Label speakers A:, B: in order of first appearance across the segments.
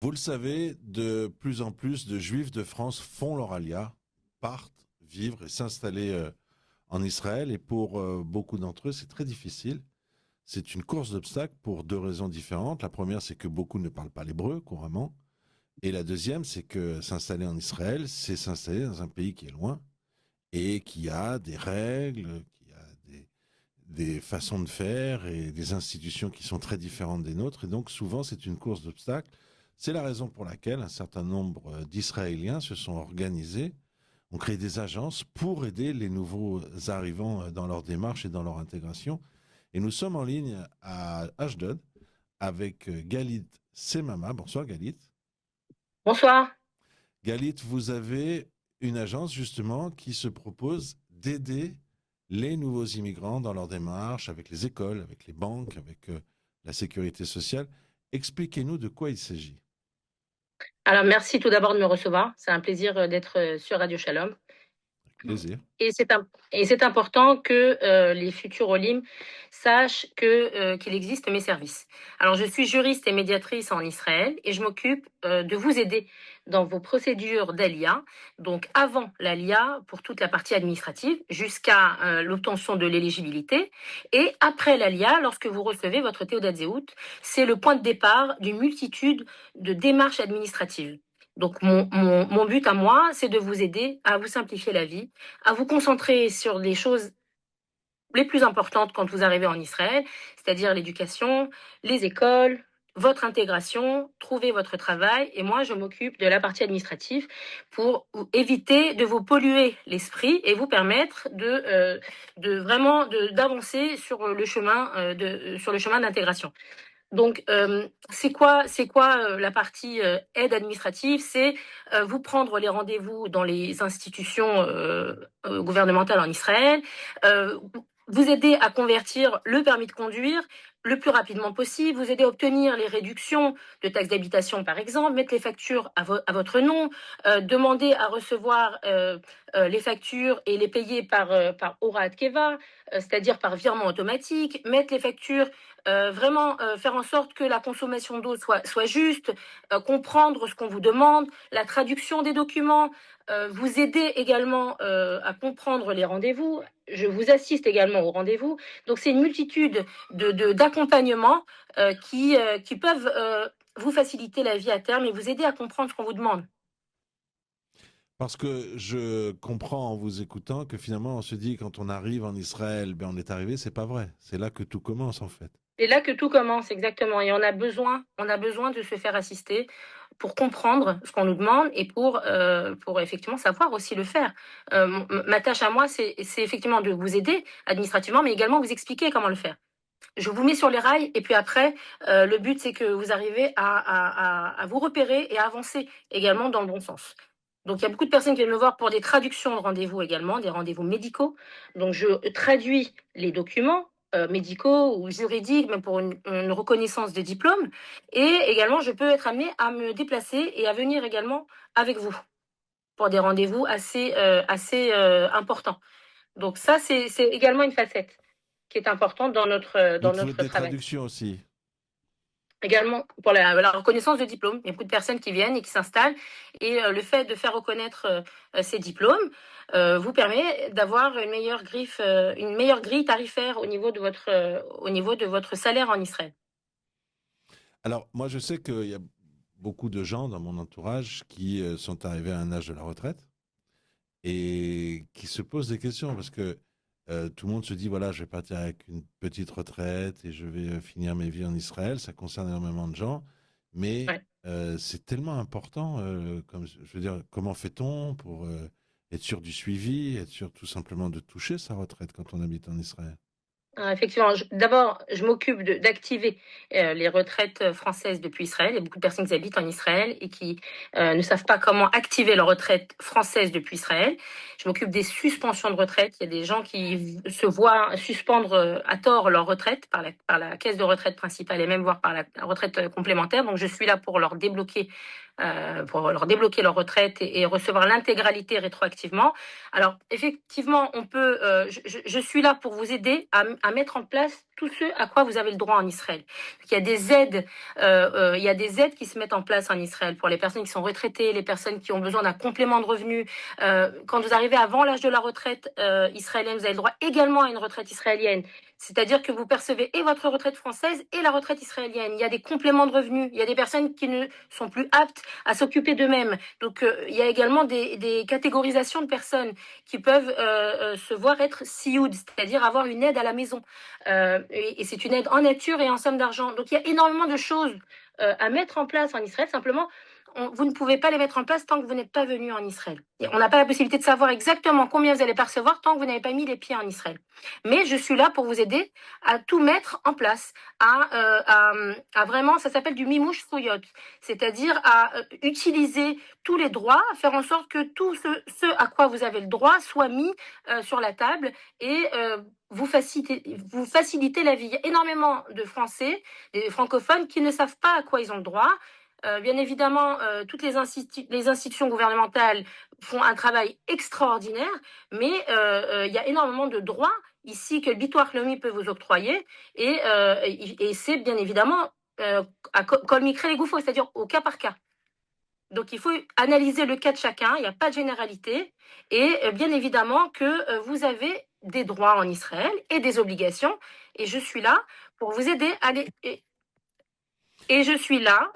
A: Vous le savez, de plus en plus de Juifs de France font leur alia, partent vivre et s'installer en Israël. Et pour beaucoup d'entre eux, c'est très difficile. C'est une course d'obstacles pour deux raisons différentes. La première, c'est que beaucoup ne parlent pas l'hébreu couramment. Et la deuxième, c'est que s'installer en Israël, c'est s'installer dans un pays qui est loin et qui a des règles, qui a des façons de faire et des institutions qui sont très différentes des nôtres. Et donc souvent, c'est une course d'obstacles. C'est la raison pour laquelle un certain nombre d'Israéliens se sont organisés, ont créé des agences pour aider les nouveaux arrivants dans leur démarche et dans leur intégration. Et nous sommes en ligne à Ashdod avec Galit Semama. Bonsoir Galit.
B: Bonsoir.
A: Galit, vous avez une agence justement qui se propose d'aider les nouveaux immigrants dans leur démarche avec les écoles, avec les banques, avec la sécurité sociale. Expliquez-nous de quoi il s'agit.
B: Alors, merci tout d'abord de me recevoir. C'est un plaisir d'être sur Radio Shalom.
A: Avec plaisir.
B: Et c'est important que les futurs Olim sachent qu'il existe mes services. Alors, je suis juriste et médiatrice en Israël et je m'occupe de vous aider dans vos procédures d'ALIA, donc avant l'ALIA pour toute la partie administrative, jusqu'à l'obtention de l'éligibilité, et après l'ALIA, lorsque vous recevez votre Théodat Zéhout, c'est le point de départ d'une multitude de démarches administratives. Donc, mon but à moi, c'est de vous aider à vous simplifier la vie, à vous concentrer sur les choses les plus importantes quand vous arrivez en Israël, c'est-à-dire l'éducation, les écoles, votre intégration, trouver votre travail. Et moi, je m'occupe de la partie administrative pour éviter de vous polluer l'esprit et vous permettre d'avancer sur le chemin sur le chemin d'intégration. Donc, c'est quoi la partie aide administrative? C'est vous prendre les rendez-vous dans les institutions gouvernementales en Israël, euh, vous aider à convertir le permis de conduire le plus rapidement possible, vous aider à obtenir les réductions de taxes d'habitation, par exemple, mettre les factures à votre nom, demander à recevoir les factures et les payer par Horat Keva, c'est-à-dire par virement automatique, mettre les factures vraiment faire en sorte que la consommation d'eau soit juste, comprendre ce qu'on vous demande, la traduction des documents, vous aider également à comprendre les rendez-vous. Je vous assiste également aux rendez-vous. Donc c'est une multitude d'accompagnements qui peuvent vous faciliter la vie à terme et vous aider à comprendre ce qu'on vous demande.
A: Parce que je comprends en vous écoutant que finalement on se dit quand on arrive en Israël, ben on est arrivé, c'est pas vrai. C'est là que tout commence en fait.
B: C'est là que tout commence exactement et on a besoin de se faire assister pour comprendre ce qu'on nous demande et pour effectivement savoir aussi le faire. Ma tâche à moi, c'est effectivement de vous aider administrativement, mais également vous expliquer comment le faire. Je vous mets sur les rails et puis après, le but c'est que vous arrivez à vous repérer et à avancer également dans le bon sens. Donc il y a beaucoup de personnes qui viennent me voir pour des traductions de rendez-vous également, des rendez-vous médicaux. Donc je traduis les documents médicaux ou juridiques, même pour une reconnaissance de diplôme. Et également, je peux être amenée à me déplacer et à venir également avec vous pour des rendez-vous assez importants. Donc ça, c'est également une facette qui est importante dans
A: Vous faites
B: notre
A: des
B: travail.
A: traductions aussi.
B: Également pour la reconnaissance de diplôme. Il y a beaucoup de personnes qui viennent et qui s'installent et le fait de faire reconnaître ces diplômes vous permet d'avoir une meilleure grille tarifaire au niveau de votre salaire en Israël.
A: Alors moi je sais qu'il y a beaucoup de gens dans mon entourage qui sont arrivés à un âge de la retraite et qui se posent des questions parce que tout le monde se dit voilà, je vais partir avec une petite retraite et je vais finir mes vies en Israël. Ça concerne énormément de gens, mais
B: Ouais.
A: c'est tellement important. Comme je veux dire, comment fait-on pour être sûr du suivi, être sûr tout simplement de toucher sa retraite quand on habite en Israël?
B: Effectivement, d'abord, je m'occupe d'activer les retraites françaises depuis Israël. Il y a beaucoup de personnes qui habitent en Israël et qui ne savent pas comment activer leur retraite française depuis Israël. Je m'occupe des suspensions de retraite. Il y a des gens qui se voient suspendre à tort leur retraite par la caisse de retraite principale et même voire par la retraite complémentaire. Donc, je suis là pour leur débloquer leur retraite et recevoir l'intégralité rétroactivement. Alors, effectivement, je suis là pour vous aider à mettre en place tout ce à quoi vous avez le droit en Israël. Il y a des aides, il y a des aides qui se mettent en place en Israël pour les personnes qui sont retraitées, les personnes qui ont besoin d'un complément de revenu. Quand vous arrivez avant l'âge de la retraite israélienne, vous avez le droit également à une retraite israélienne. C'est-à-dire que vous percevez et votre retraite française et la retraite israélienne. Il y a des compléments de revenus. Il y a des personnes qui ne sont plus aptes à s'occuper d'eux-mêmes. Donc, il y a également des catégorisations de personnes qui peuvent se voir être sioud, c'est-à-dire avoir une aide à la maison. Et c'est une aide en nature et en somme d'argent. Donc, il y a énormément de choses à mettre en place en Israël. Simplement, vous ne pouvez pas les mettre en place tant que vous n'êtes pas venu en Israël. Et on n'a pas la possibilité de savoir exactement combien vous allez percevoir tant que vous n'avez pas mis les pieds en Israël. Mais je suis là pour vous aider à tout mettre en place, à vraiment, ça s'appelle du mimouche souyot, c'est-à-dire à utiliser tous les droits, à faire en sorte que tout ce à quoi vous avez le droit soit mis sur la table et vous facilitez la vie. Il y a énormément de Français, des francophones qui ne savent pas à quoi ils ont le droit. Bien évidemment, toutes les institutions gouvernementales font un travail extraordinaire, mais il y a énormément de droits ici que le Bitoire Lomi peut vous octroyer, et c'est bien évidemment comme il crée les gouffres, c'est-à-dire au cas par cas. Donc il faut analyser le cas de chacun, il n'y a pas de généralité, et bien évidemment que vous avez des droits en Israël et des obligations, et je suis là pour vous aider à les... Et je suis là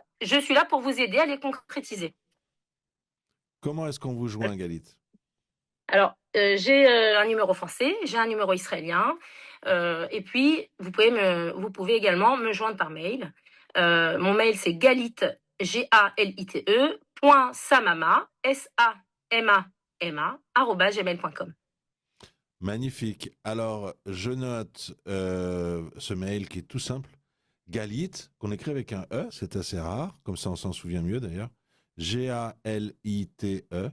B: pour vous aider à les concrétiser.
A: Comment est-ce qu'on vous joint, Galit?
B: Alors, j'ai un numéro français, j'ai un numéro israélien, et puis vous pouvez également me joindre par mail. Mon mail c'est galit, G-A-L-I-T-E, point samama, S-A-M-A-M-A, arobase gmail.com.
A: Magnifique. Alors, je note ce mail qui est tout simple. Galit, qu'on écrit avec un E, c'est assez rare, comme ça on s'en souvient mieux d'ailleurs. G-A-L-I-T-E,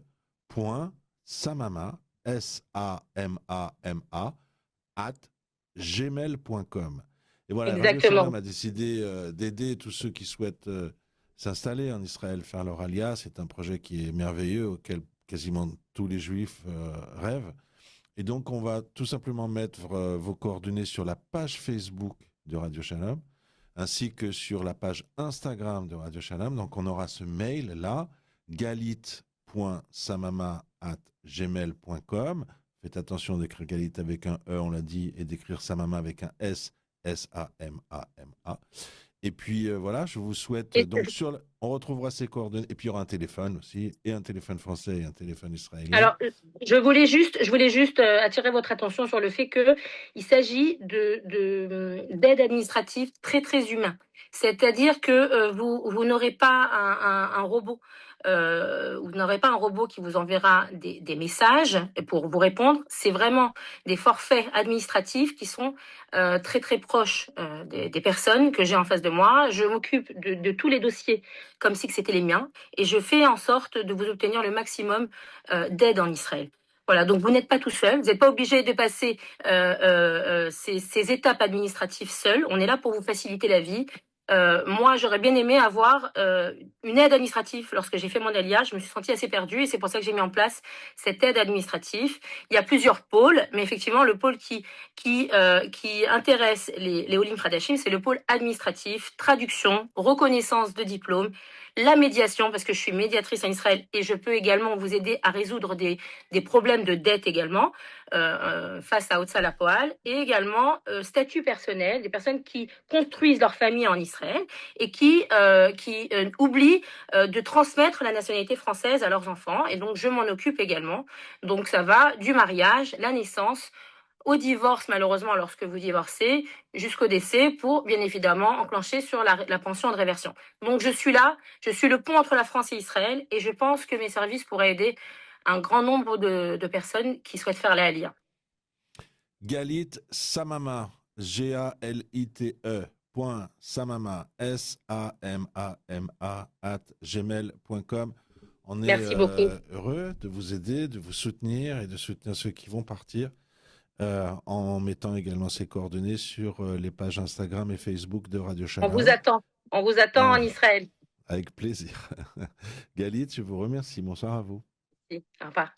A: point, samama, S-A-M-A-M-A, at gmail.com. Et voilà, Radio Shalom
B: Exactement.
A: a décidé d'aider tous ceux qui souhaitent s'installer en Israël, faire leur alia. C'est un projet qui est merveilleux, auquel quasiment tous les juifs rêvent. Et donc, on va tout simplement mettre vos coordonnées sur la page Facebook de Radio Shalom, ainsi que sur la page Instagram de Radio Shalom. Donc, on aura ce mail-là, galit.samama@gmail.com. Faites attention d'écrire Galit avec un E, on l'a dit, et d'écrire Samama avec un S, S-A-M-A-M-A. Et puis voilà, je vous souhaite
B: Et
A: donc on retrouvera ces coordonnées et puis il y aura un téléphone aussi et un téléphone français et un téléphone israélien.
B: alors, je voulais juste attirer votre attention sur le fait que il s'agit d'aide administrative très très humain. C'est-à-dire que vous n'aurez pas un robot. Vous n'aurez pas un robot qui vous enverra des messages pour vous répondre. C'est vraiment des forfaits administratifs qui sont très très proches des personnes que j'ai en face de moi. Je m'occupe de tous les dossiers comme si c'était les miens et je fais en sorte de vous obtenir le maximum d'aide en Israël. Voilà, donc vous n'êtes pas tout seul, vous n'êtes pas obligé de passer ces étapes administratives seul. On est là pour vous faciliter la vie. Moi, j'aurais bien aimé avoir une aide administrative lorsque j'ai fait mon alia. Je me suis sentie assez perdue et c'est pour ça que j'ai mis en place cette aide administrative. Il y a plusieurs pôles, mais effectivement, le pôle qui intéresse les Olim Kardashim, c'est le pôle administratif, traduction, reconnaissance de diplôme, la médiation, parce que je suis médiatrice en Israël et je peux également vous aider à résoudre des problèmes de dette également face à Hotzah Lapoal, et également statut personnel, des personnes qui construisent leur famille en Israël et qui oublient de transmettre la nationalité française à leurs enfants. Et donc, je m'en occupe également. Donc, ça va du mariage, la naissance, au divorce, malheureusement, lorsque vous divorcez, jusqu'au décès, pour bien évidemment enclencher sur la pension de réversion. Donc je suis là, je suis le pont entre la France et Israël, et je pense que mes services pourraient aider un grand nombre de personnes qui souhaitent faire la Aliyah.
A: Galit Samama, G-A-L-I-T-E, point Samama, S-A-M-A-M-A, at gmail.com. On est
B: Merci beaucoup.
A: heureux de vous aider, de vous soutenir et de soutenir ceux qui vont partir. En mettant également ses coordonnées sur les pages Instagram et Facebook de Radio
B: On vous
A: Shalom.
B: attend. On vous attend en Israël.
A: Avec plaisir. Galit, je vous remercie. Bonsoir à vous.
B: Au revoir.